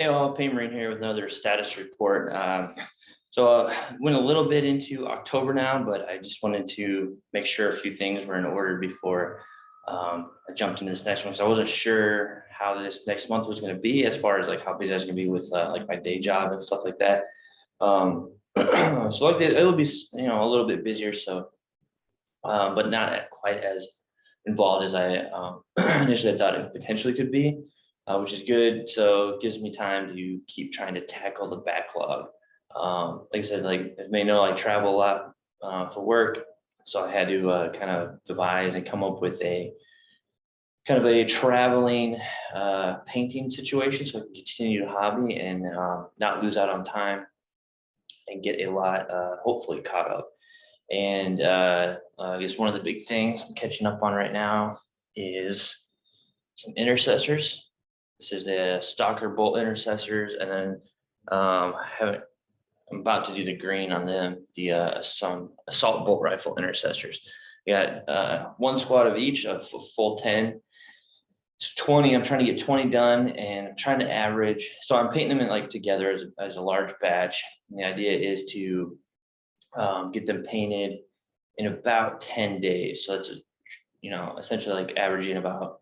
Hey all, Payne Marine here with another status report. Went a little bit into October now, but I just wanted to make sure a few things were in order before I jumped into this next one. So I wasn't sure how this next month was going to be, as far as like how busy I was going to be with like my day job and stuff like that. So like it'll be a little bit busier, so but not quite as involved as I initially thought it potentially could be, which is good. So it gives me time to keep trying to tackle the backlog. Like I said, like as you may know, I travel a lot for work, so I had to kind of devise and come up with a kind of a traveling painting situation, so I can continue the hobby and not lose out on time and get a lot hopefully caught up. And I guess one of the big things I'm catching up on right now is some intercessors. This is the Stalker bolt intercessors, and then I'm about to do the green on them, some assault bolt rifle intercessors. We got one squad of each of full 10. It's 20. I'm trying to get 20 done, and I'm trying to average. So I'm painting them in like together as a large batch. And the idea is to get them painted in about 10 days. So it's essentially like averaging about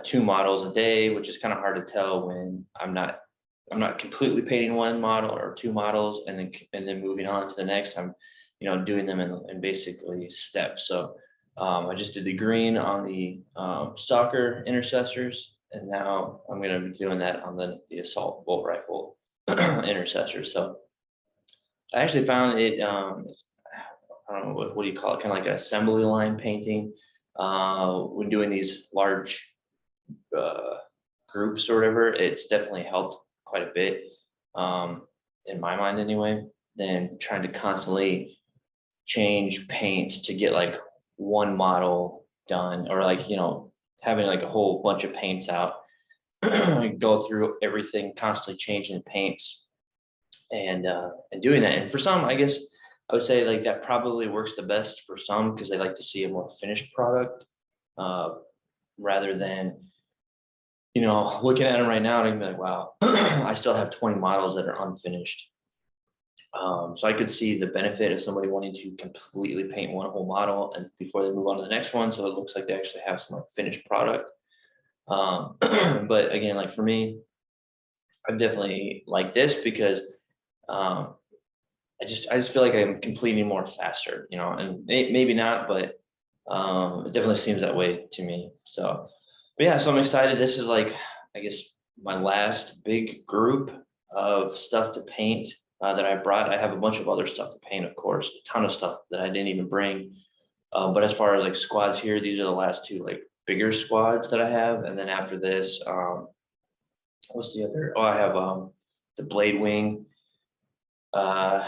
2 models a day, which is kind of hard to tell when I'm not completely painting one model or 2 models and then moving on to the next. I'm doing them in basically steps. So I just did the green on the Stalker intercessors, and now I'm going to be doing that on the assault bolt rifle intercessors. So I actually found it, I don't know, what do you call it? Kind of like an assembly line painting. When doing these large groups or whatever, it's definitely helped quite a bit, in my mind anyway, than trying to constantly change paints to get like one model done, or like, having like a whole bunch of paints out, go through everything, constantly changing paints and doing that. And for some, I guess I would say like that probably works the best for some, because they like to see a more finished product, rather than looking at them right now and be like, wow, I still have 20 models that are unfinished. So I could see the benefit of somebody wanting to completely paint one whole model and before they move on to the next one, so it looks like they actually have some like finished product. But again, like for me, I definitely like this because I just feel like I'm completing more faster, and maybe not, but it definitely seems that way to me. So, but yeah, so I'm excited. This is like, I guess, my last big group of stuff to paint that I brought. I have a bunch of other stuff to paint, of course, a ton of stuff that I didn't even bring. But as far as like squads here, these are the last 2 like bigger squads that I have. And then after this, what's the other? Oh, I have the Blade Wing. Or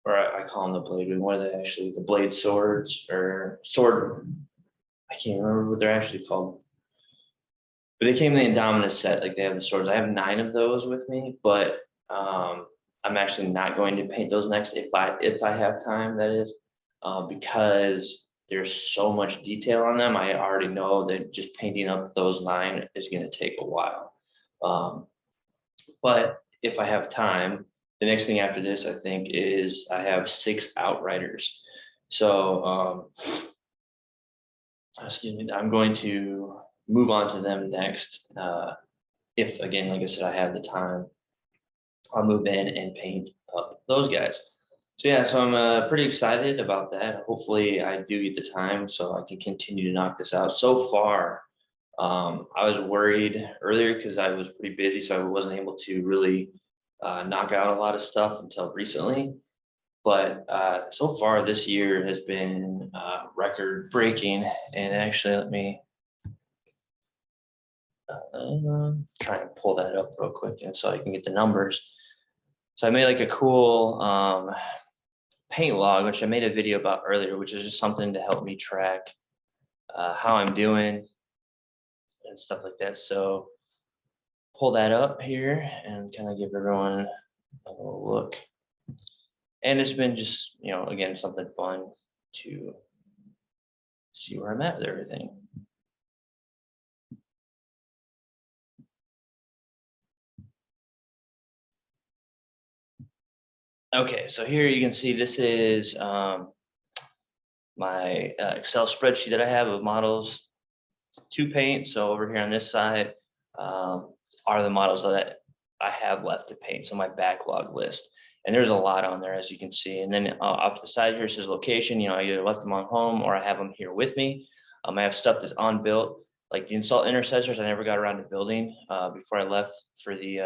I call them the Blade Wing. What are they actually? The Blade Swords, or sword. I can't remember what they're actually called. But they came in the Indominus set. Like they have the swords. I have 9 of those with me, but I'm actually not going to paint those next if I have time. That is, because there's so much detail on them. I already know that just painting up those 9 is going to take a while. But if I have time, the next thing after this, I think, is I have 6 Outriders. So, excuse me, I'm going to move on to them next. If, again, like I said, I have the time, I'll move in and paint up those guys. So yeah, so I'm pretty excited about that. Hopefully I do get the time so I can continue to knock this out. So far, I was worried earlier because I was pretty busy, so I wasn't able to really knock out a lot of stuff until recently. But so far this year has been record breaking. And actually, let me try and pull that up real quick, and so I can get the numbers. So I made like a cool paint log, which I made a video about earlier, which is just something to help me track how I'm doing and stuff like that. So pull that up here and kind of give everyone a little look. And it's been just, again, something fun to see where I'm at with everything. Okay, so here you can see this is my Excel spreadsheet that I have of models to paint. So over here on this side are the models that I have left to paint. So my backlog list, and there's a lot on there, as you can see. And then off to the side here says location. You know, I either left them on home or I have them here with me. I have stuff that's unbuilt, like the Insult Intercessors. I never got around to building before I left for the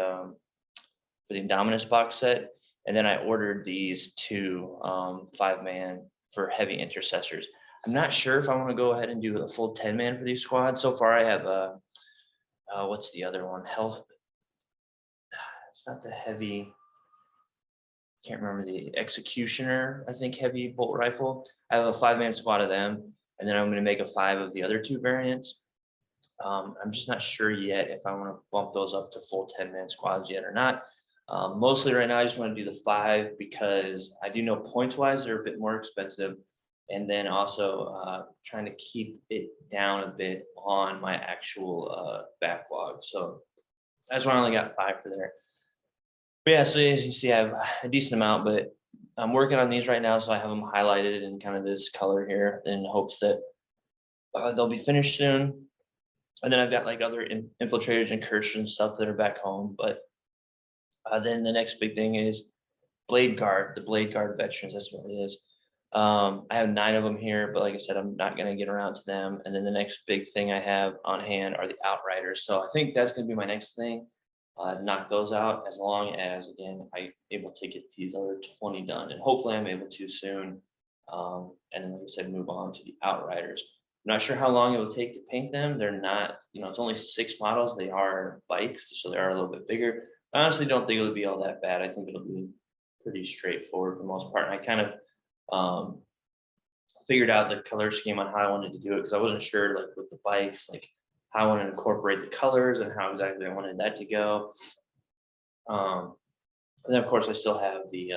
Indominus box set. And then I ordered these two 5-man for heavy intercessors. I'm not sure if I want to go ahead and do a full 10-man for these squads. So far I have what's the other one? Health. It's not the heavy. Can't remember the Executioner. I think heavy bolt rifle. I have a 5-man squad of them, and then I'm going to make a 5 of the other two variants. I'm just not sure yet if I want to bump those up to full 10-man squads yet or not. Mostly right now, I just want to do the 5 because I do know points wise they're a bit more expensive, and then also trying to keep it down a bit on my actual backlog. So that's why I only got 5 for there. But yeah, so as you see, I have a decent amount, but I'm working on these right now, so I have them highlighted in kind of this color here in hopes that they'll be finished soon. And then I've got like other infiltrators and Cursion stuff that are back home. But then the next big thing is Blade Guard, the Blade Guard veterans. That's what it is. I have 9 of them here, but like I said, I'm not going to get around to them. And then the next big thing I have on hand are the Outriders. So I think that's going to be my next thing. Knock those out, as long as, again, I'm able to get these other 20 done. And hopefully I'm able to soon. And then, like I said, move on to the Outriders. I'm not sure how long it will take to paint them. They're not, you know, it's only 6 models. They are bikes, so they are a little bit bigger. I honestly don't think it'll be all that bad. I think it'll be pretty straightforward for the most part. And I kind of figured out the color scheme on how I wanted to do it, because I wasn't sure, like with the bikes, like how I wanted to incorporate the colors and how exactly I wanted that to go. And then of course I still have the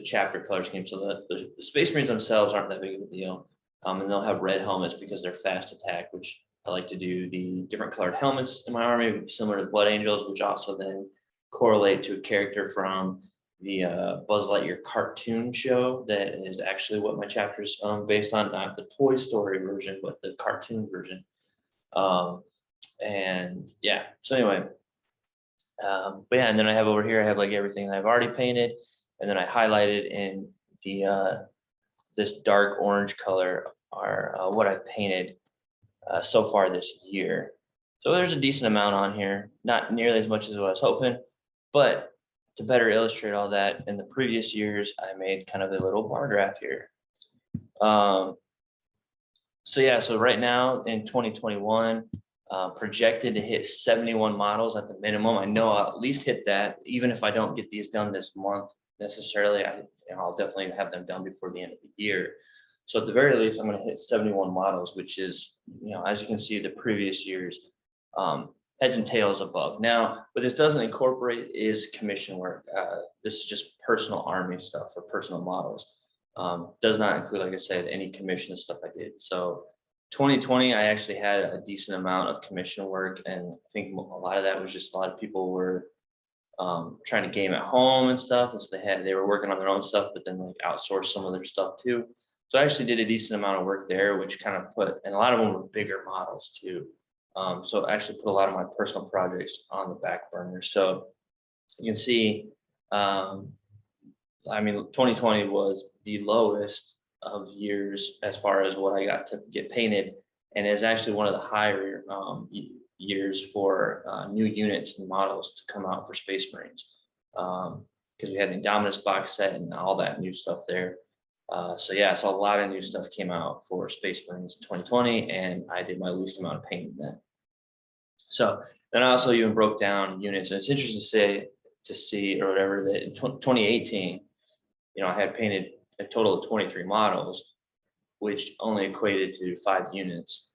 chapter color scheme. So the Space Marines themselves aren't that big of a deal. And they'll have red helmets because they're fast attack, which I like to do the different colored helmets in my army, similar to Blood Angels, which also then correlate to a character from the Buzz Lightyear cartoon show. That is actually what my chapter's based on, not the Toy Story version, but the cartoon version. And yeah, so anyway, but yeah, and then I have over here, I have like everything that I've already painted, and then I highlighted in the this dark orange color are what I painted so far this year. So there's a decent amount on here, not nearly as much as I was hoping, but to better illustrate all that, in the previous years, I made kind of a little bar graph here. So yeah, so right now in 2021, projected to hit 71 models at the minimum. I know I'll at least hit that, even if I don't get these done this month necessarily. I'll definitely have them done before the end of the year. So at the very least, I'm going to hit 71 models, which is, you know, as you can see, the previous years, heads and tails above. Now, what this doesn't incorporate is commission work. This is just personal army stuff for personal models. Does not include, like I said, any commission stuff I did. So 2020, I actually had a decent amount of commission work, and I think a lot of that was just a lot of people were trying to game at home and stuff, and so they were working on their own stuff, but then like outsource some of their stuff too. So I actually did a decent amount of work there, which kind of put, and a lot of them were bigger models too. So I actually put a lot of my personal projects on the back burner. So you can see, I mean, 2020 was the lowest of years as far as what I got to get painted, and is actually one of the higher years for new units and models to come out for Space Marines, because we had the Indominus box set and all that new stuff there. So yeah, so a lot of new stuff came out for Space Marines in 2020, and I did my least amount of painting then. So then I also even broke down units, and it's interesting to see or whatever that in 2018, you know, I had painted a total of 23 models, which only equated to 5 units.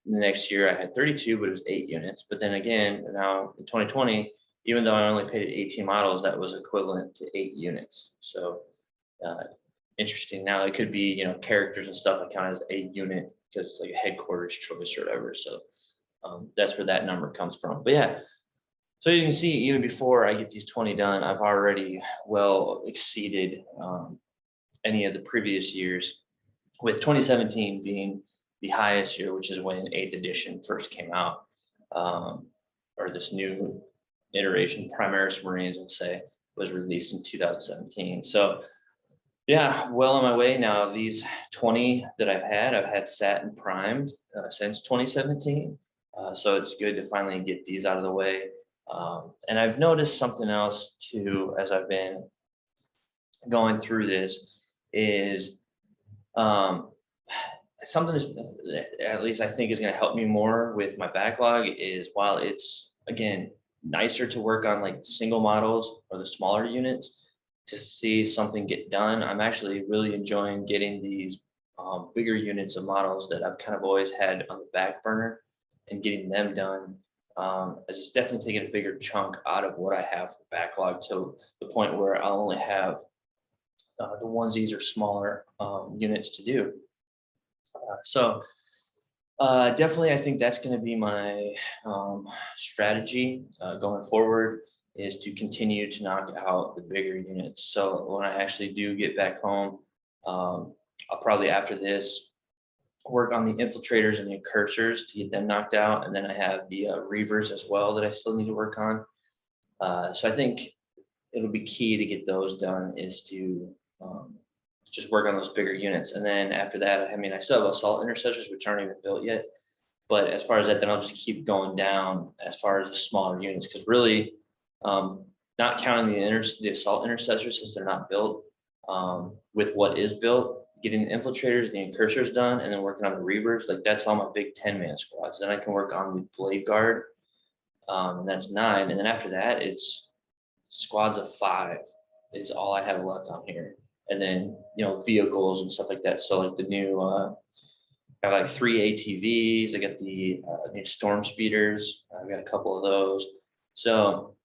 The next year I had 32, but it was 8 units. But then again, now in 2020, even though I only painted 18 models, that was equivalent to 8 units. So interesting. Now it could be, you know, characters and stuff that count as a unit because it's like a headquarters choice or whatever. So that's where that number comes from. But yeah, So you can see, even before I get these 20 done, I've already well exceeded any of the previous years, with 2017 being the highest year, which is when 8th edition first came out, um, or this new iteration, Primaris Marines, we'll say, was released in 2017. So yeah, well on my way now. These 20 that I've had sat and primed since 2017. So it's good to finally get these out of the way. And I've noticed something else too, as I've been going through this, is um, something that at least I think is going to help me more with my backlog is, while it's, again, nicer to work on like single models or the smaller units to see something get done, I'm actually really enjoying getting these bigger units of models that I've kind of always had on the back burner and getting them done. As it's definitely taking a bigger chunk out of what I have for backlog, to the point where I'll only have the onesies or smaller units to do. So definitely, I think that's going to be my strategy going forward, is to continue to knock out the bigger units. So when I actually do get back home, I'll probably, after this, work on the infiltrators and the incursors to get them knocked out. And then I have the reavers as well that I still need to work on. So I think it'll be key to get those done, is to just work on those bigger units. And then after that, I mean, I still have assault intercessors, which aren't even built yet. But as far as that, then I'll just keep going down as far as the smaller units, because really, not counting the assault intercessors, since they're not built, with what is built, getting the infiltrators, the incursors done, and then working on the reavers, like that's all my big 10-man squads. Then I can work on the blade guard, and that's 9. And then after that, it's squads of 5 is all I have left on here. And then, vehicles and stuff like that. So like the new, I have like 3 ATVs. I got the new storm speeders. I've got a couple of those. So,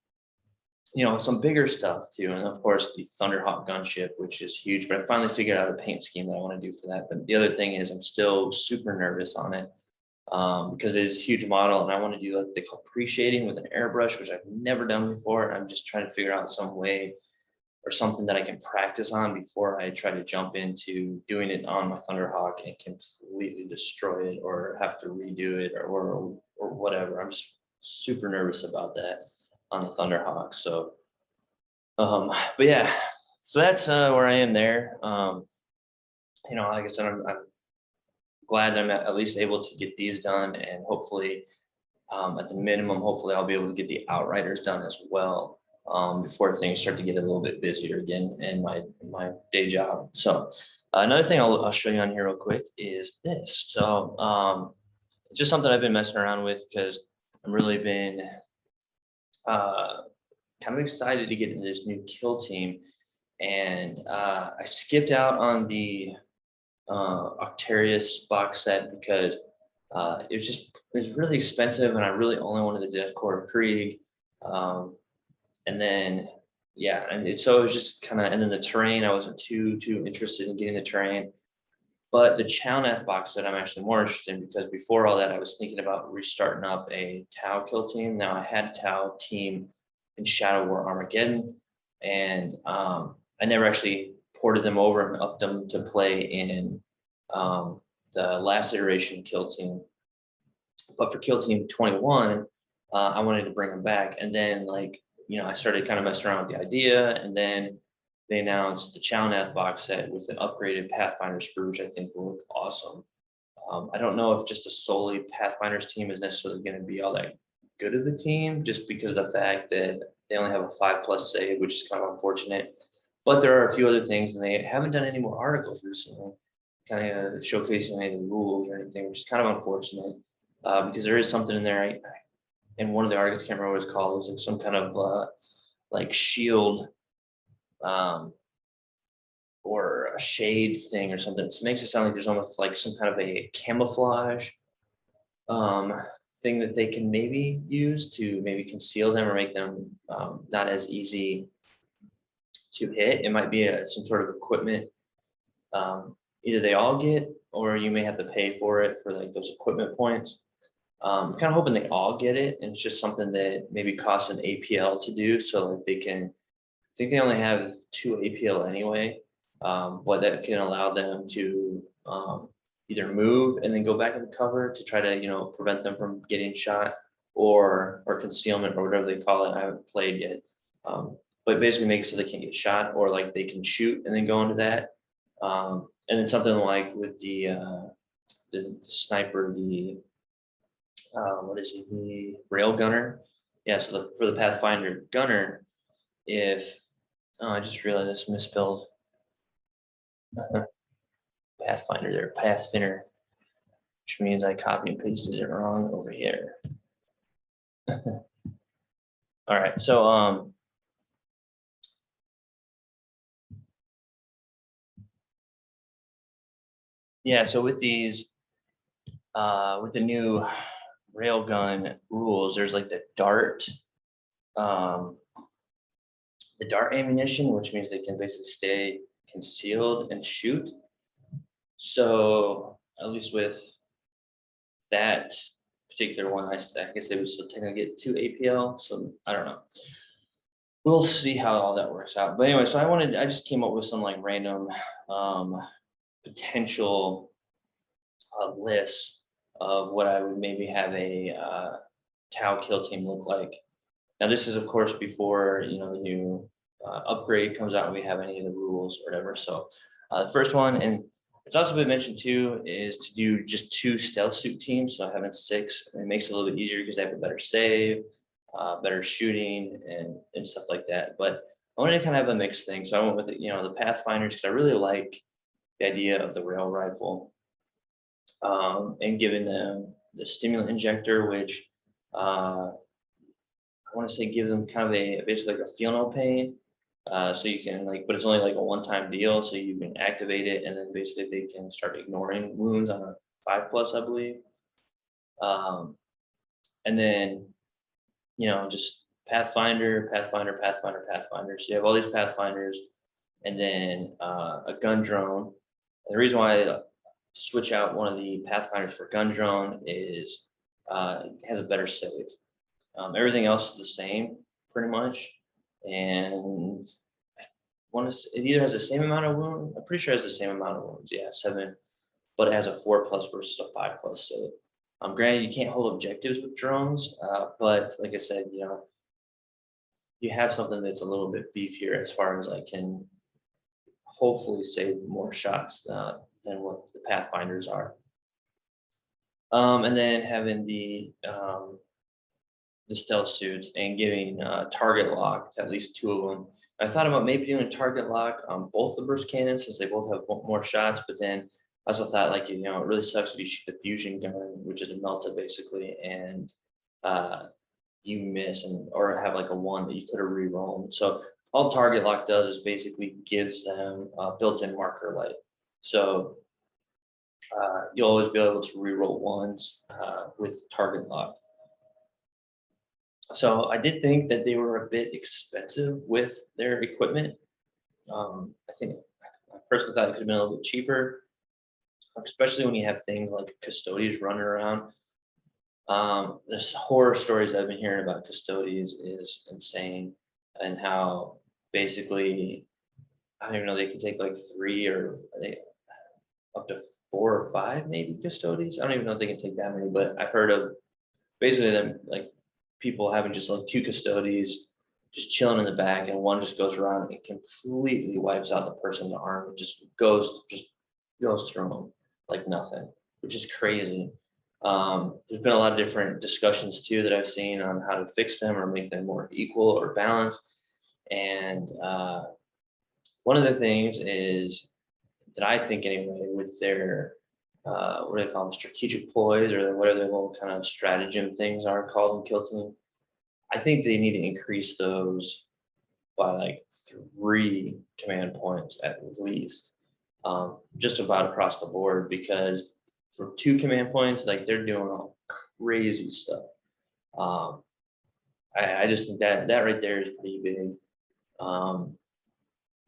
some bigger stuff too. And of course the Thunderhawk gunship, which is huge, but I finally figured out a paint scheme that I want to do for that. But the other thing is, I'm still super nervous on it, because it is a huge model, and I want to do like they call pre-shading with an airbrush, which I've never done before. I'm just trying to figure out some way or something that I can practice on before I try to jump into doing it on my Thunderhawk and completely destroy it, or have to redo it, or whatever. I'm just super nervous about that on the Thunderhawk. So, but yeah, so that's where I am there. Like I said, I'm glad that I'm at least able to get these done, and hopefully, at the minimum, hopefully I'll be able to get the Outriders done as well, before things start to get a little bit busier again in my day job. So another thing I'll show you on here real quick is this. So it's just something I've been messing around with, because I've really been kind of excited to get into this new kill team. And I skipped out on the Octarius box set because it was really expensive, and I really only wanted the Death Korps of Krieg. And then, yeah, so it was just kind of, and then the terrain, I wasn't too interested in getting the terrain. But the Chalnath box set I'm actually more interested in, because before all that, I was thinking about restarting up a Tau kill team. Now, I had a Tau team in Shadow War Armageddon, and I never actually ported them over and upped them to play in the last iteration kill team. But for kill team 21, I wanted to bring them back. And then, I started kind of messing around with the idea, and then they announced the Chalnath box set with an upgraded Pathfinder sprue, which I think will look awesome. I don't know if just a solely Pathfinders team is necessarily going to be all that good of a team, just because of the fact that they only have a 5+ save, which is kind of unfortunate. But there are a few other things, and they haven't done any more articles recently, kind of showcasing any of the rules or anything, which is kind of unfortunate, because there is something in there. In one of the articles, I can't remember what it's called. It was like some kind of like shield, or a shade thing or something. It makes it sound like there's almost like some kind of a camouflage thing that they can maybe use to maybe conceal them, or make them not as easy to hit. It might be some sort of equipment. Either they all get, or you may have to pay for it, for like those equipment points. Kind of hoping they all get it, and it's just something that maybe costs an APL to do, so like they can. I think they only have 2 APL anyway, but that can allow them to either move and then go back into cover to try to prevent them from getting shot, or concealment or whatever they call it. I haven't played yet, but basically make it so they can't get shot, or like they can shoot and then go into that. And then something like with the sniper, what is he, the rail gunner? Yeah, so for the Pathfinder gunner, if I just realized it's misspelled Pathfinder there, Pathfinder, which means I copy and pasted it wrong over here. All right, so yeah, so with these with the new railgun rules, there's like the dart ammunition, which means they can basically stay concealed and shoot. So at least with that particular one, I guess they would still technically get 2 APL. So I don't know. We'll see how all that works out. But anyway, so I just came up with some like random potential lists of what I would maybe have a Tau kill team look like. Now this is of course before the new upgrade comes out and we have any of the rules or whatever. So the first one, and it's also been mentioned too, is to do just 2 stealth suit teams. So having 6, it makes it a little bit easier because they have a better save, better shooting, and stuff like that. But I wanted to kind of have a mixed thing. So I went with the Pathfinders because I really like the idea of the rail rifle, and giving them the stimulant injector, which I want to say gives them kind of basically like a feel no pain. So you can but it's only like a one-time deal. So you can activate it and then basically they can start ignoring wounds on a 5+, I believe. And then, just Pathfinder, Pathfinder, Pathfinder, Pathfinder. So you have all these Pathfinders and then a gun drone. And the reason why I switch out one of the Pathfinders for gun drone is it has a better save. Everything else is the same, pretty much, and it either has the same amount of wounds. I'm pretty sure it has the same amount of wounds. Yeah, 7, but it has a 4+ versus a 5+ save. Granted, you can't hold objectives with drones, but like I said, you have something that's a little bit beefier as far as I can hopefully save more shots than what the Pathfinders are. And then having the stealth suits and giving target lock to at least 2 of them. I thought about maybe doing a target lock on both the burst cannons since they both have more shots, but then I also thought it really sucks if you shoot the fusion gun, which is a melta basically, and you miss or have like a 1 that you could have re-rolled. So all target lock does is basically gives them a built-in marker light. So you'll always be able to re-roll 1s with target lock. So I did think that they were a bit expensive with their equipment. I think I personally thought it could have been a little bit cheaper, especially when you have things like custodies running around. There's horror stories I've been hearing about custodies is insane, and how basically I don't even know, they can take like 3 or up to 4 or 5 maybe custodies. I don't even know if they can take that many, but I've heard of basically them people having just like 2 custodies just chilling in the back, and 1 just goes around and completely wipes out the person's arm. It just goes through them like nothing, which is crazy. There's been a lot of different discussions too that I've seen on how to fix them or make them more equal or balanced. And one of the things is that I think anyway with their what do they call them, strategic ploys, or whatever the little kind of stratagem things are called in Kill Team. I think they need to increase those by like 3 command points at least, just about across the board, because for 2 command points, they're doing all crazy stuff. I just think that right there is pretty big.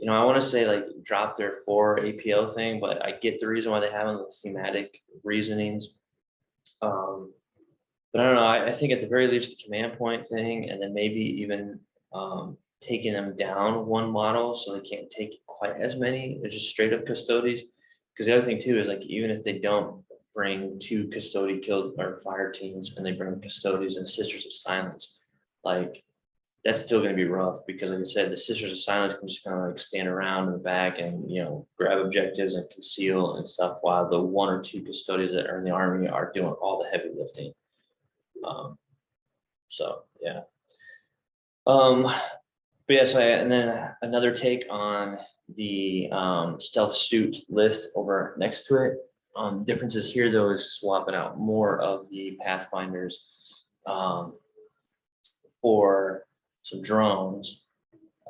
I want to say drop their 4 APL thing, but I get the reason why they have them, the thematic reasonings. But But I don't know, I think at the very least, the command point thing, and then maybe even taking them down one model so they can't take quite as many. They're just straight up custodies. Because the other thing too is like even if they don't bring two custody killed or fire teams and they bring custodies and Sisters of Silence, like that's still going to be rough because like I said, the Sisters of Silence can just kind of like stand around in the back and grab objectives and conceal and stuff while the one or two custodians that are in the army are doing all the heavy lifting. So yeah. But yeah, so and then another take on the stealth suit list over next to it. Differences here though is swapping out more of the Pathfinders for some drones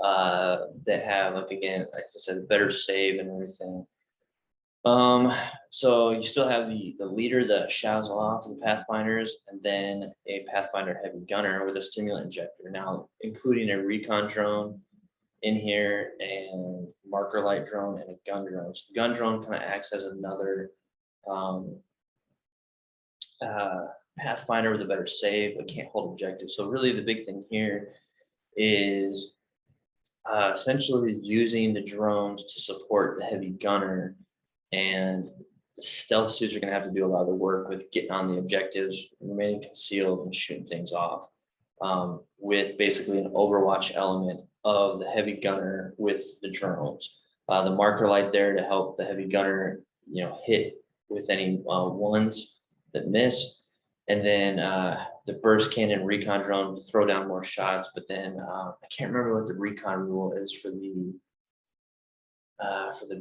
that have, like again, like I said, better save and everything. So you still have the leader, the Shazala for the Pathfinders, and then a Pathfinder heavy gunner with a stimulant injector. Now, including a recon drone in here and marker light drone and a gun drone. So the gun drone kind of acts as another Pathfinder with a better save, but can't hold objectives. So really the big thing here is essentially using the drones to support the heavy gunner, and the stealth suits are going to have to do a lot of the work with getting on the objectives, remaining concealed, and shooting things off, with basically an overwatch element of the heavy gunner with the drones. The marker light there to help the heavy gunner, hit with any ones that miss, and then the burst cannon recon drone to throw down more shots. But then I can't remember what the recon rule is for the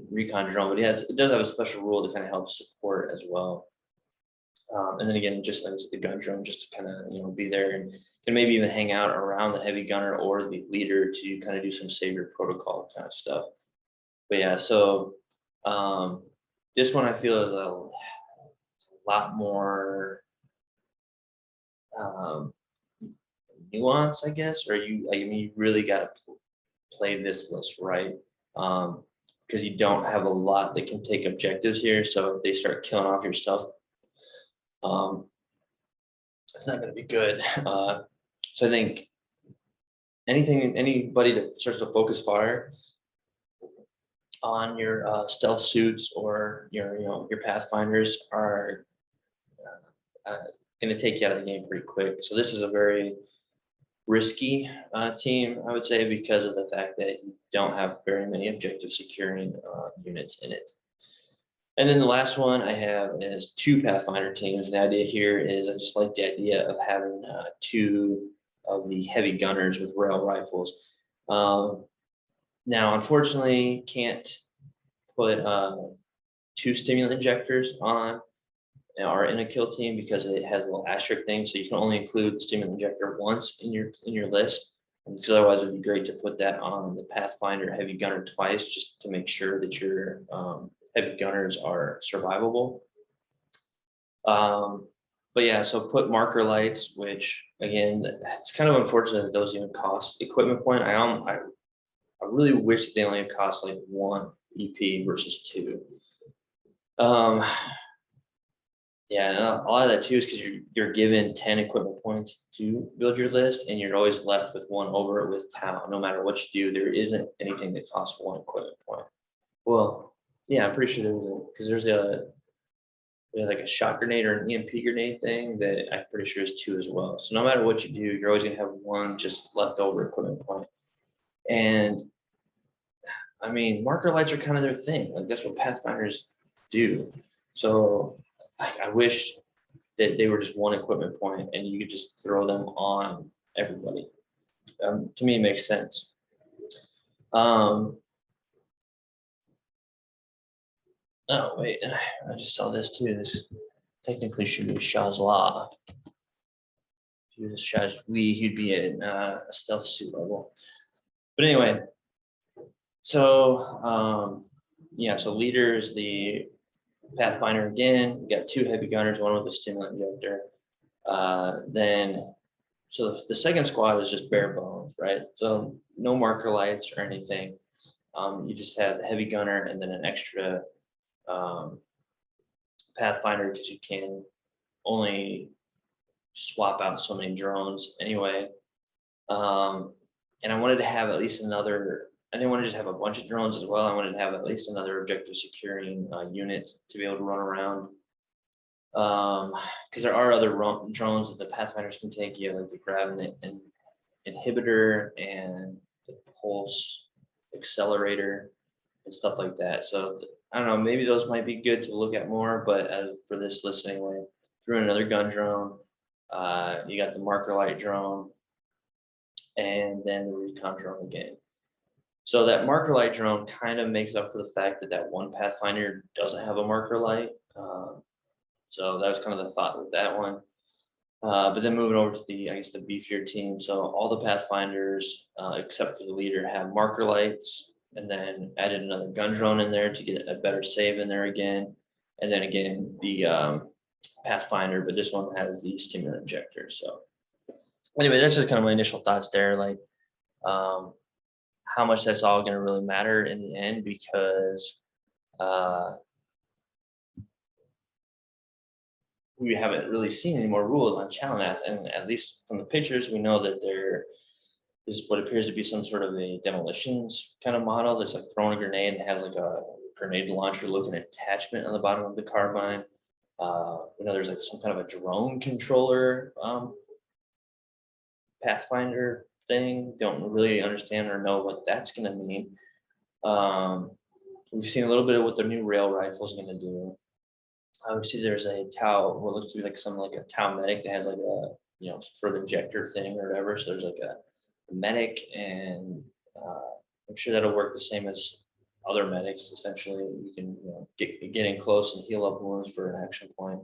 recon drone, but yeah, it does have a special rule to kind of help support as well. And then again, just like the gun drone, just to kind of be there and can maybe even hang out around the heavy gunner or the leader to kind of do some savior protocol kind of stuff. But yeah, so this one I feel is a lot more nuance, I guess, or you really got to play this list right. Because you don't have a lot that can take objectives here. So if they start killing off your stuff, it's not going to be good. So I think anybody that starts to focus fire on your stealth suits or your Pathfinders are going to take you out of the game pretty quick. So this is a very risky team, I would say, because of the fact that you don't have very many objective securing units in it. And then the last one I have is two Pathfinder teams. The idea here is I just like the idea of having two of the heavy gunners with rail rifles. Now, unfortunately, can't put two stimulant injectors on or in a kill team because it has a little asterisk thing. So you can only include the stimulant injector once in your list. Because otherwise it would be great to put that on the Pathfinder heavy gunner twice, just to make sure that your heavy gunners are survivable. But yeah, so put marker lights, which again, it's kind of unfortunate that those even cost equipment point. I really wish they only cost like one EP versus two. Yeah, a lot of that too is because you're given 10 equipment points to build your list, and you're always left with one over it with town. No matter what you do, there isn't anything that costs one equipment point. Well, yeah, I'm pretty sure there was because there's like a shot grenade or an EMP grenade thing that I'm pretty sure is two as well. So no matter what you do, you're always gonna have one just left over equipment point. And I mean, marker lights are kind of their thing. Like that's what Pathfinders do. So I wish that they were just one equipment point and you could just throw them on everybody. To me, it makes sense. Oh, wait, I just saw this too. This technically should be Shazla. If he was Shazwi, he'd be at a stealth suit level. But anyway, so yeah, so leader is the Pathfinder again. We got two heavy gunners, one with a stimulant injector. So the second squad is just bare bones, right? So no marker lights or anything. You just have the heavy gunner and then an extra Pathfinder because you can only swap out so many drones anyway. And I wanted to have at least another, I didn't want to just have a bunch of drones as well. I wanted to have at least another objective securing unit to be able to run around. Because there are other drones that the Pathfinders can take. You have like the Grav and inhibitor and the pulse accelerator and stuff like that. So I don't know, maybe those might be good to look at more, but for this list anyway, threw in another gun drone. You got the marker light drone and then the recon drone again. So that marker light drone kind of makes up for the fact that that one Pathfinder doesn't have a marker light. So that was kind of the thought with that one. But then moving over to the, I guess, the beefier team. So all the Pathfinders, except for the leader, have marker lights, and then added another gun drone in there to get a better save in there again. And then again, the Pathfinder, but this one has the stimulant injector. So anyway, that's just kind of my initial thoughts there. Like, how much that's all going to really matter in the end, because we haven't really seen any more rules on Challenath, and at least from the pictures, we know that there is what appears to be some sort of a demolitions kind of model. There's like throwing a grenade and has like a grenade launcher looking attachment on the bottom of the carbine. You know, there's like some kind of a drone controller Pathfinder thing. Don't really understand or know what that's going to mean. We've seen a little bit of what the new rail rifle is going to do. Obviously, there's a Tau, what looks to be like something like a Tau medic that has like a, you know, sort of injector thing or whatever. So there's like a medic, and I'm sure that'll work the same as other medics. Essentially, you can, you know, get in close and heal up wounds for an action point.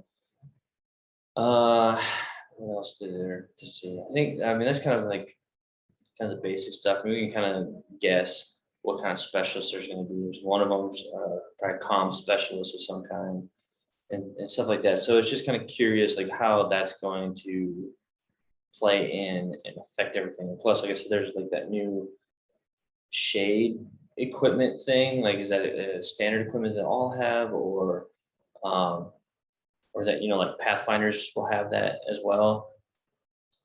What else did there to see? I think, I mean, that's kind of the basic stuff. I mean, we can kind of guess what kind of specialist there's going to be. There's one of them's probably a comm specialist of some kind, and stuff like that. So it's just kind of curious, like how that's going to play in and affect everything. And plus, like I said, there's like that new shade equipment thing. Like, is that a standard equipment that all have, or that, you know, like Pathfinders will have that as well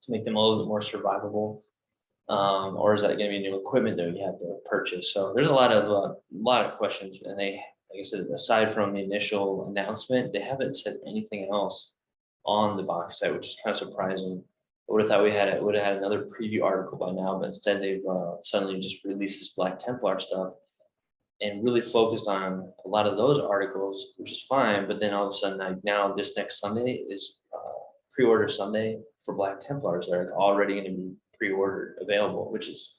to make them a little bit more survivable? Or is that going to be new equipment that we have to purchase? So there's a lot of questions, and they, like I said, aside from the initial announcement, they haven't said anything else on the box set, which is kind of surprising. I would have thought would have had another preview article by now, but instead they've suddenly just released this Black Templar stuff and really focused on a lot of those articles, which is fine. But then all of a sudden, like now this next Sunday is pre-order Sunday for Black Templars. They're already going to be pre-ordered, available, which is,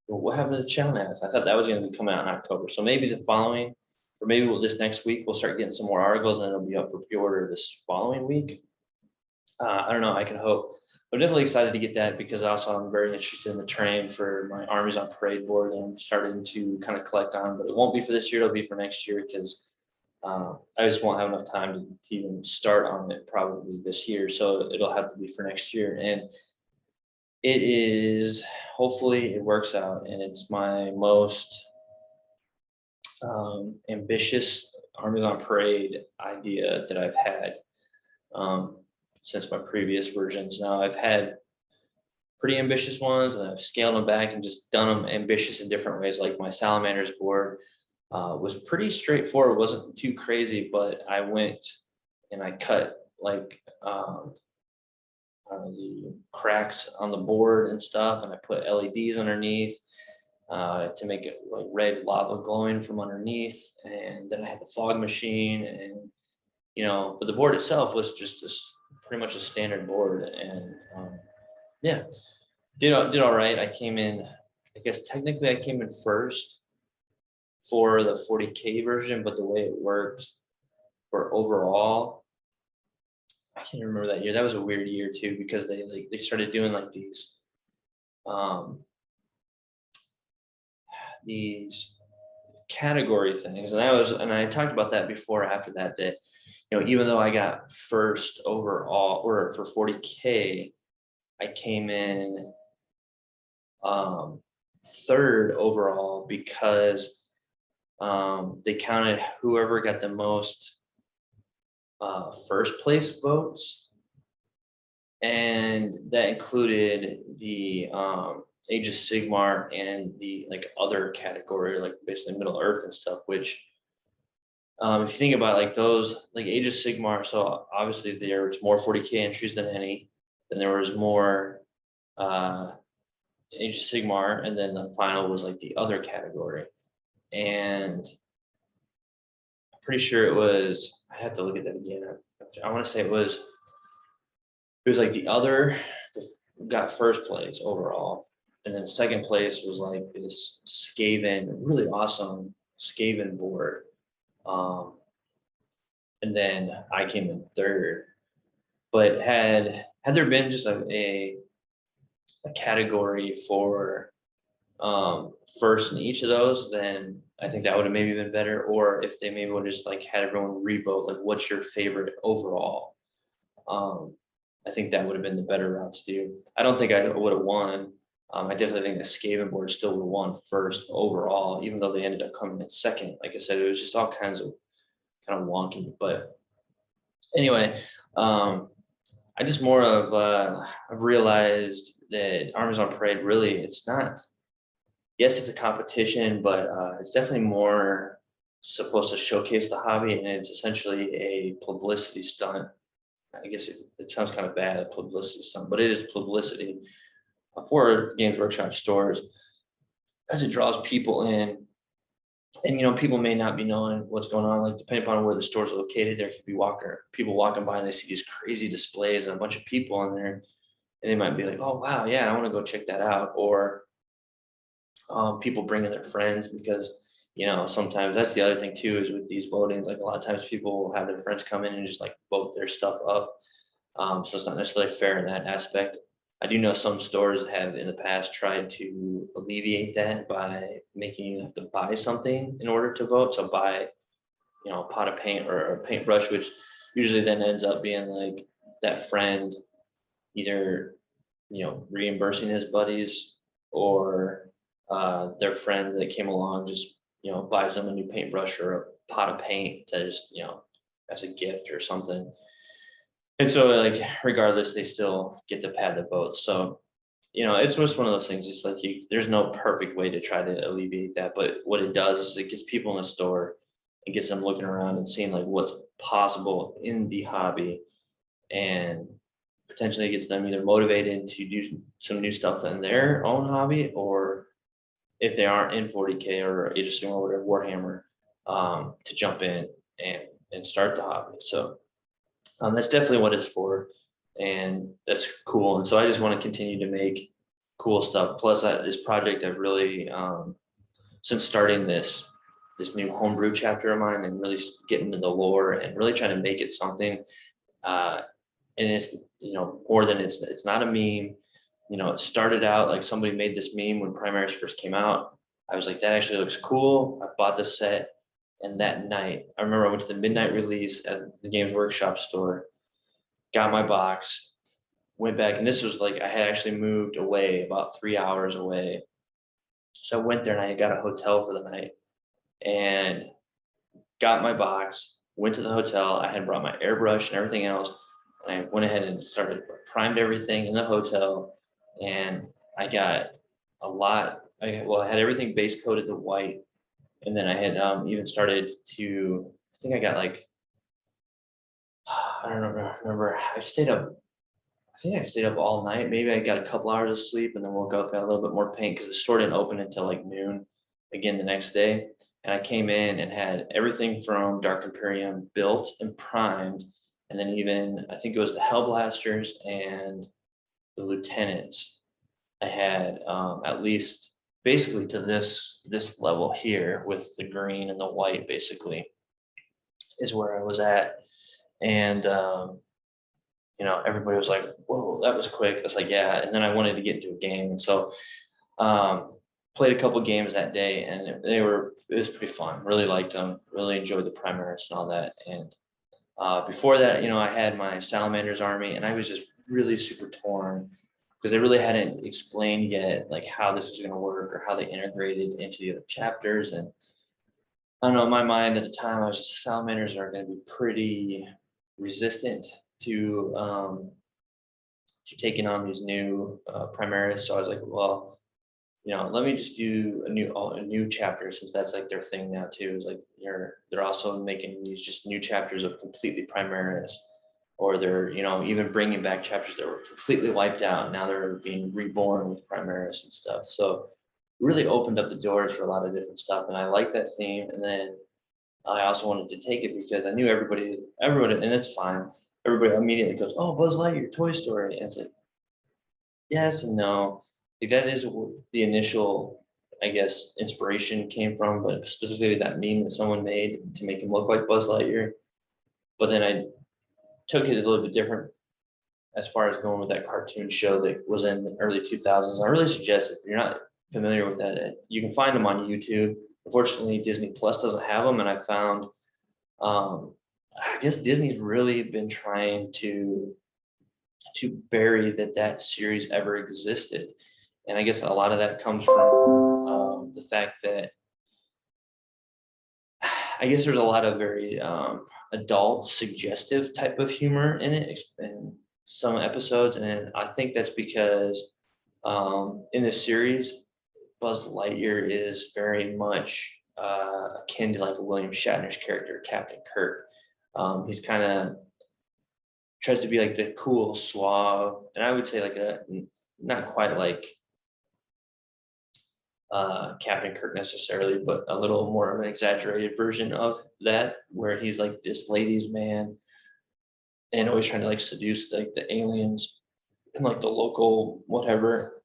well, what happened to the Challenath? I thought that was going to be coming out in October. So maybe the following, or maybe this next week, we'll start getting some more articles, and it'll be up for pre-order this following week. I don't know. I can hope. I'm definitely excited to get that, because also I'm very interested in the terrain for my Armies on Parade board, and I'm starting to kind of collect on, but it won't be for this year. It'll be for next year, because I just won't have enough time to even start on it probably this year. So it'll have to be for next year. And it is, hopefully it works out, and it's my most ambitious Armies on Parade idea that I've had since my previous versions. Now I've had pretty ambitious ones, and I've scaled them back and just done them ambitious in different ways. Like my Salamanders board was pretty straightforward. It wasn't too crazy, but I went and I cut like the cracks on the board and stuff, and I put LEDs underneath to make it like red lava glowing from underneath. And then I had the fog machine, and you know, but the board itself was just pretty much a standard board. And yeah, did all right. I came in, I guess technically I came in first for the 40K version, but the way it worked for overall, I can't remember that year. That was a weird year too, because they started doing like these category things, and I talked about that before. After that, you know, even though I got first overall, or for 40K, I came in third overall, because they counted whoever got the most first place votes, and that included the Age of Sigmar and the like other category, like basically Middle Earth and stuff. Which, if you think about like those, like Age of Sigmar, so obviously there was more 40K entries than any. Then there was more Age of Sigmar, and then the final was like the other category. And I'm pretty sure it was. I have to look at that again. I want to say it was like the other got first place overall, and then second place was like this Skaven, really awesome Skaven board, and then I came in third. But had there been just a category for first in each of those, then I think that would have maybe been better. Or if they maybe would have just like had everyone revote, like what's your favorite overall? I think that would have been the better route to do. I don't think I would have won. I definitely think the Skaven board still would have won first overall, even though they ended up coming in second. Like I said, it was just all kinds of kind of wonky. But anyway, I just more of I've realized that Armies on Parade really, it's not. Yes, it's a competition, but it's definitely more supposed to showcase the hobby, and it's essentially a publicity stunt. I guess it sounds kind of bad, a publicity stunt, but it is publicity for Games Workshop stores, as it draws people in. And people may not be knowing what's going on. Like depending upon where the store is located, there could be people walking by and they see these crazy displays and a bunch of people in there, and they might be like, "Oh wow, yeah, I want to go check that out." Or people bringing their friends, because sometimes that's the other thing too, is with these votings, like a lot of times people will have their friends come in and just like vote their stuff up. So it's not necessarily fair in that aspect. I do know some stores have in the past tried to alleviate that by making you have to buy something in order to vote. So buy, a pot of paint or a paintbrush, which usually then ends up being like that friend either, reimbursing his buddies, or their friend that came along just, buys them a new paintbrush or a pot of paint to just, as a gift or something. And so like, regardless, they still get to pad the votes. So, it's just one of those things. It's like there's no perfect way to try to alleviate that. But what it does is it gets people in the store, it gets them looking around and seeing like what's possible in the hobby, and potentially gets them either motivated to do some new stuff in their own hobby, or if they aren't in 40K or Age of Sigmar or whatever, Warhammer, to jump in and start the hobby. So that's definitely what it's for, and that's cool. And so I just want to continue to make cool stuff. Plus, this project, I've really, since starting this new homebrew chapter of mine and really getting into the lore and really trying to make it something, and it's more than it's not a meme. It started out like somebody made this meme when Primaris first came out. I was like, that actually looks cool. I bought the set. And that night, I remember I went to the midnight release at the Games Workshop store, got my box, went back, and this was like I had actually moved away about 3 hours away. So I went there and I got a hotel for the night and got my box, went to the hotel. I had brought my airbrush and everything else. And I went ahead and primed everything in the hotel. And I got a lot. I had everything base coated to white. And then I had even started to, I think I got like, I don't remember. I think I stayed up all night. Maybe I got a couple hours of sleep and then woke up, got a little bit more paint because the store didn't open until like noon again the next day. And I came in and had everything from Dark Imperium built and primed. And then even, I think it was the Hellblasters and the Lieutenants. I had at least basically to this level here with the green and the white basically is where I was at. And everybody was like, whoa, that was quick. I was like, yeah. And then I wanted to get into a game. And so played a couple games that day, and it was pretty fun. Really liked them, really enjoyed the Primaris and all that. And before that, I had my Salamanders army, and I was just really super torn because they really hadn't explained yet like how this was going to work or how they integrated into the other chapters. And I don't know, in my mind at the time, I was just, Salamanders are going to be pretty resistant to to taking on these new Primaris. So I was like, well, let me just do a new chapter, since that's like their thing now too. Is like they're also making these just new chapters of completely Primaris, or they're even bringing back chapters that were completely wiped out. Now they're being reborn with Primaris and stuff. So it really opened up the doors for a lot of different stuff, and I like that theme. And then I also wanted to take it because I knew everybody, and it's fine. Everybody immediately goes, "Oh, Buzz Lightyear, Toy Story," and it's like, yes and no. Like that is the initial, I guess, inspiration came from, but specifically that meme that someone made to make him look like Buzz Lightyear. But then I took it a little bit different as far as going with that cartoon show that was in the early 2000s. I really suggest, if you're not familiar with that, you can find them on YouTube. Unfortunately, Disney Plus doesn't have them, and I found, I guess Disney's really been trying to bury that series ever existed. And I guess a lot of that comes from the fact that I guess there's a lot of very adult, suggestive type of humor in it in some episodes, and I think that's because in this series, Buzz Lightyear is very much akin to like William Shatner's character, Captain Kirk. He's kind of tries to be like the cool, suave, and I would say like not quite like Captain Kirk necessarily, but a little more of an exaggerated version of that, where he's like this ladies' man and always trying to like seduce like the aliens and like the local whatever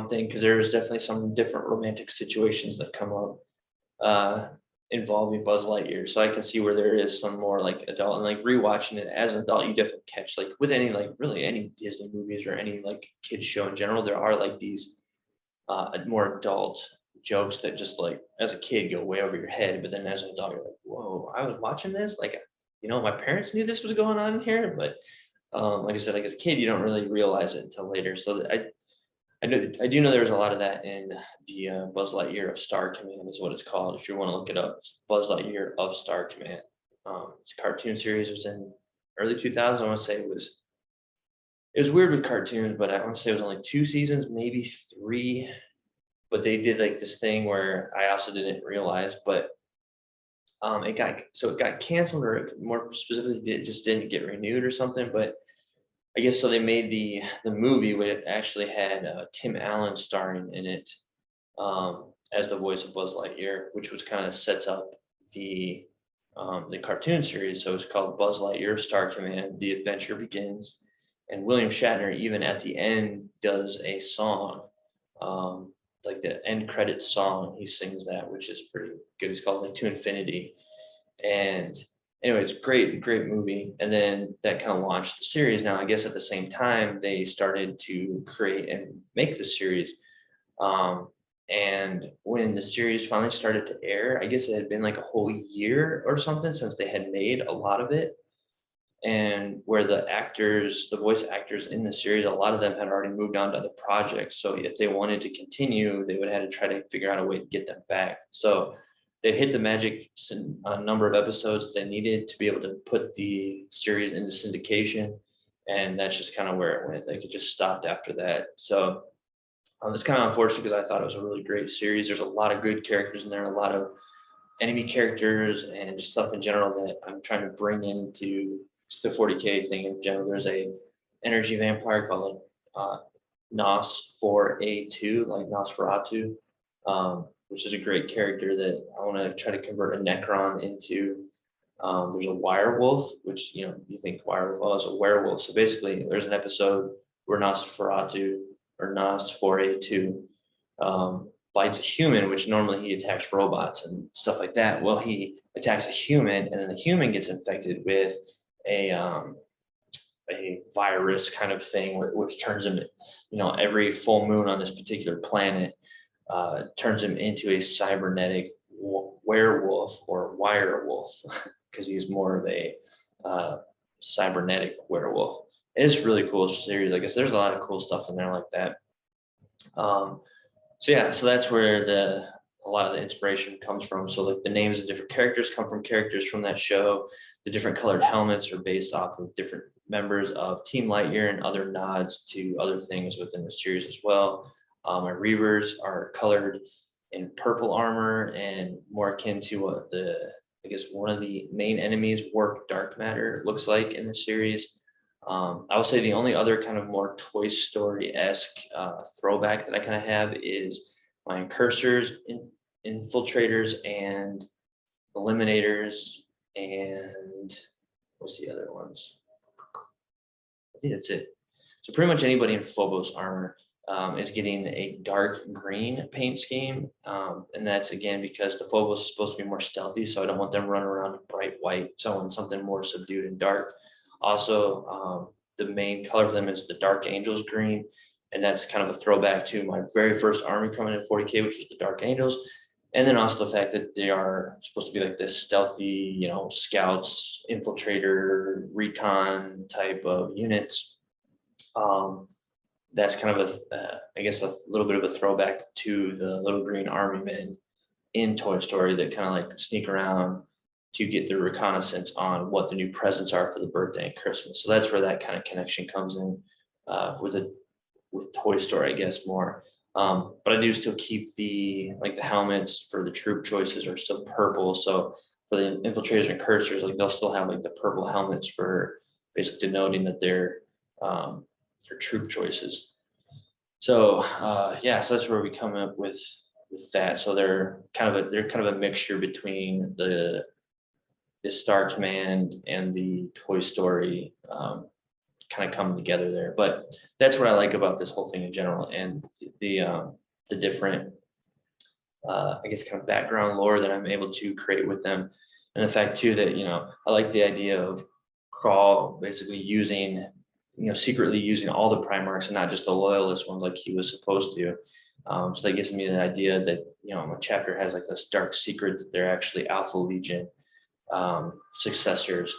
thing. Because there's definitely some different romantic situations that come up involving Buzz Lightyear. So I can see where there is some more like adult, and like rewatching it as an adult, you definitely catch like with any like really any Disney movies or any like kids show in general, there are like these more adult jokes that just like as a kid go way over your head, but then as an adult you're like, whoa, I was watching this, like my parents knew this was going on here, but like I said, like as a kid you don't really realize it until later. So I do know there's a lot of that in the Buzz Lightyear of Star Command is what it's called. If you want to look it up, it's Buzz Lightyear of Star Command. It's a cartoon series. It was in early 2000s. I want to say it was weird with cartoons, but I want to say it was only 2 seasons, maybe 3. But they did like this thing where I also didn't realize, but it got canceled, or more specifically, it just didn't get renewed or something. But I guess so they made the movie, where it actually had Tim Allen starring in it as the voice of Buzz Lightyear, which was kind of sets up the cartoon series. So it's called Buzz Lightyear Star Command: The Adventure Begins. And William Shatner, even at the end, does a song, like the end credits song. He sings that, which is pretty good. It's called like To Infinity. And anyway, it's great movie. And then that kind of launched the series. Now, I guess at the same time, they started to create and make the series. And when the series finally started to air, I guess it had been like a whole year or something since they had made a lot of it. And where the voice actors in the series, a lot of them had already moved on to other projects. So if they wanted to continue, they would have to try to figure out a way to get them back. So they hit the magic number of episodes they needed to be able to put the series into syndication. And that's just kind of where it went. Like it just stopped after that. So it's kind of unfortunate because I thought it was a really great series. There's a lot of good characters in there, a lot of enemy characters and just stuff in general that I'm trying to bring into the 40K thing in general. There's a energy vampire called Nos4A2, like Nosferatu, which is a great character that I want to try to convert a Necron into. There's a werewolf, which you think werewolf is a werewolf. So basically, there's an episode where Nosferatu or Nos4A2 bites a human, which normally he attacks robots and stuff like that. Well, he attacks a human, and then the human gets infected with a virus kind of thing, which turns him, every full moon on this particular planet turns him into a cybernetic werewolf or wirewolf, because he's more of a cybernetic werewolf. It's a really cool series. I guess there's a lot of cool stuff in there like that. So that's where a lot of the inspiration comes from. So like the names of different characters come from characters from that show. The different colored helmets are based off of different members of Team Lightyear and other nods to other things within the series as well. My Reavers are colored in purple armor and more akin to what I guess one of the main enemies, Warp Dark Matter, looks like in the series. I will say the only other kind of more Toy Story-esque throwback that I kind of have is my Incursors, Infiltrators, and Eliminators, and what's the other ones? I think that's it. So pretty much anybody in Phobos armor is getting a dark green paint scheme. And that's again because the Phobos is supposed to be more stealthy, so I don't want them running around in bright white. So I want something more subdued and dark. Also, the main color for them is the Dark Angels green, and that's kind of a throwback to my very first army coming in 40K, which was the Dark Angels. And then also the fact that they are supposed to be like this stealthy, you know, scouts, infiltrator, recon type of units. That's kind of I guess a little bit of a throwback to the little green army men in Toy Story that kind of like sneak around to get the reconnaissance on what the new presents are for the birthday and Christmas. So that's where that kind of connection comes in with Toy Story, I guess more. But I do still keep the helmets for the troop choices are still purple. So for the infiltrators and cursors, like they'll still have like the purple helmets for basically denoting that they're troop choices. So yeah, so that's where we come up with that. So they're kind of a mixture between the Star Command and the Toy Story kind of coming together there. But that's what I like about this whole thing in general, and the different I guess kind of background lore that I'm able to create with them, and the fact too that I like the idea of Crawl basically using secretly using all the Primarchs and not just the loyalist ones like he was supposed to. So that gives me the idea that my chapter has like this dark secret that they're actually Alpha Legion successors,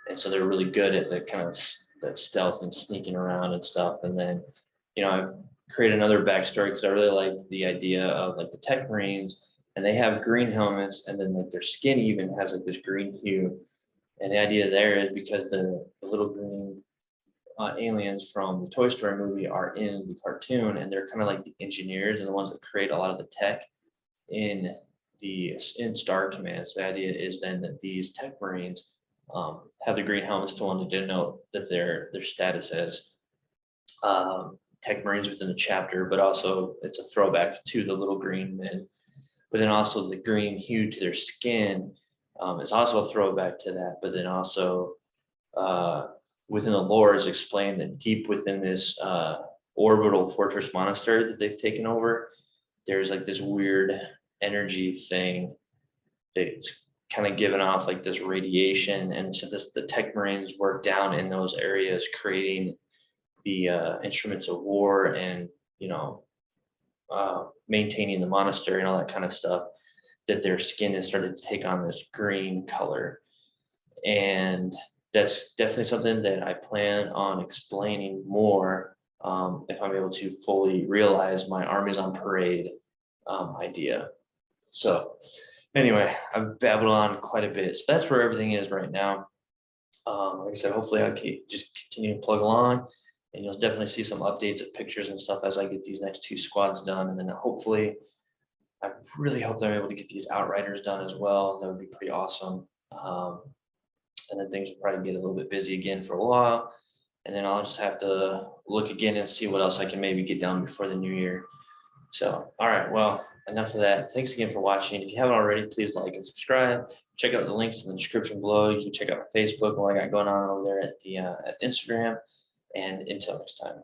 and so they're really good at the kind of that stealth and sneaking around and stuff. And then I've created another backstory because I really liked the idea of like the Tech Marines, and they have green helmets, and then like their skin even has like this green hue. And the idea there is because the little green aliens from the Toy Story movie are in the cartoon, and they're kind of like the engineers and the ones that create a lot of the tech in Star Command. So the idea is then that these Tech Marines have the green helmets to want to denote that their status as Tech Marines within the chapter, but also it's a throwback to the little green men. But then also the green hue to their skin is also a throwback to that. But then also within the lore is explained that deep within this orbital fortress monastery that they've taken over, there's like this weird energy thing that's kind of given off like this radiation, and so the Tech Marines work down in those areas creating the instruments of war and maintaining the monastery and all that kind of stuff, that their skin has started to take on this green color. And that's definitely something that I plan on explaining more if I'm able to fully realize my Armies on Parade idea. So anyway, I've babbled on quite a bit. So that's where everything is right now. Like I said, hopefully I can just continue to plug along, and you'll definitely see some updates of pictures and stuff as I get these next 2 squads done. And then hopefully, I really hope that I'm able to get these Outriders done as well. That would be pretty awesome. And then things will probably get a little bit busy again for a while. And then I'll just have to look again and see what else I can maybe get done before the new year. So, all right, well, enough of that. Thanks again for watching. If you haven't already, please like and subscribe. Check out the links in the description below. You can check out my Facebook and what I got going on over there at Instagram. And until next time.